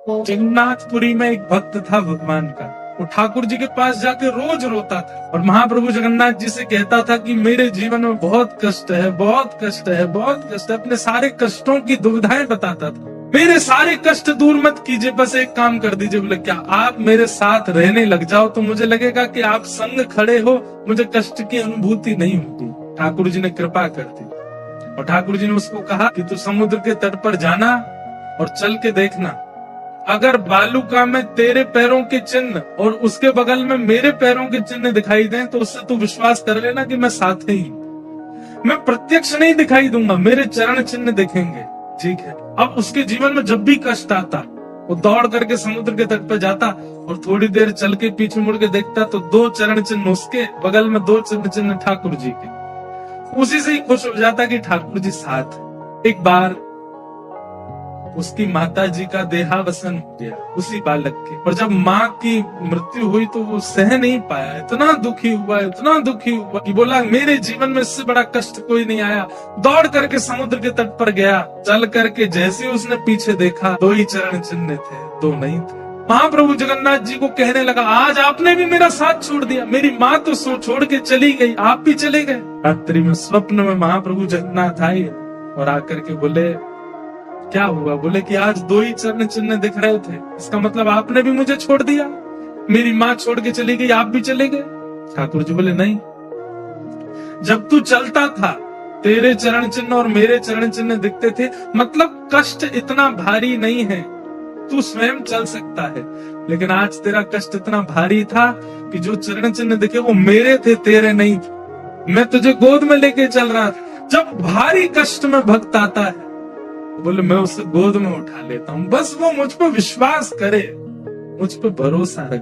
जगन्नाथपुरी में एक भक्त था भगवान का। वो ठाकुर जी के पास जाके रोज रोता था और महाप्रभु जगन्नाथ जी से कहता था कि मेरे जीवन में बहुत कष्ट है, बहुत कष्ट है, बहुत कष्ट है। अपने सारे कष्टों की दुविधाएं बताता था। मेरे सारे कष्ट दूर मत कीजिए, बस एक काम कर दीजिए। बोले क्या? आप मेरे साथ रहने लग जाओ तो मुझे लगेगा कि आप संग खड़े हो, मुझे कष्ट की अनुभूति नहीं होती। ठाकुर जी ने कृपा कर दी और ठाकुर जी ने उसको कहा कि तू समुद्र के तट पर जाना और चल के देखना, अगर बालुका में तेरे पैरों के चिन्ह और उसके बगल में मेरे पैरों के चिन्ह दिखाई दें तो उससे तू विश्वास कर लेना कि मैं साथ ही। मैं प्रत्यक्ष नहीं दिखाई दूंगा, मेरे चरण चिन्ह दिखेंगे। ठीक है। अब उसके जीवन में जब भी कष्ट आता वो दौड़ करके समुद्र के तट पर जाता और थोड़ी देर चल के पीछे मुड़ के देखता तो 2 चरण चिन्ह उसके बगल में, 2 चरण चिन्ह ठाकुर जी के। उसी से ही खुश हो जाता कि ठाकुर जी साथ। एक बार उसकी माता जी का देहावसन हो गया उसी बालक के, और जब माँ की मृत्यु हुई तो वो सह नहीं पाया। इतना दुखी हुआ, इतना दुखी हुआ कि बोला मेरे जीवन में इससे बड़ा कष्ट कोई नहीं आया। दौड़ करके समुद्र के तट पर गया। चल करके जैसे उसने पीछे देखा 2 ही चरण चिन्ह थे, 2 नहीं थे। महाप्रभु जगन्नाथ जी को कहने लगा, आज आपने भी मेरा साथ छोड़ दिया। मेरी माँ तो सो छोड़ के चली गई, आप भी चले गए। रात्रि में स्वप्न में महाप्रभु जगन्नाथ आए और आकर के बोले क्या हुआ? बोले कि आज 2 ही चरण चिन्ह दिख रहे थे, इसका मतलब आपने भी मुझे छोड़ दिया। मेरी माँ छोड़ के चली गई, आप भी चले गए। ठाकुर जी बोले नहीं, जब तू चलता था तेरे चरण चिन्ह और मेरे चरण चिन्ह दिखते थे, मतलब कष्ट इतना भारी नहीं है, तू स्वयं चल सकता है। लेकिन आज तेरा कष्ट इतना भारी था कि जो चरण चिन्ह दिखे वो मेरे थे, तेरे नहीं थे। मैं तुझे गोद में लेके चल रहा था। जब भारी कष्ट में भक्त आता है बोले मैं उसे गोद में उठा लेता हूँ, बस वो मुझ पर विश्वास करे, मुझ पर भरोसा रखे।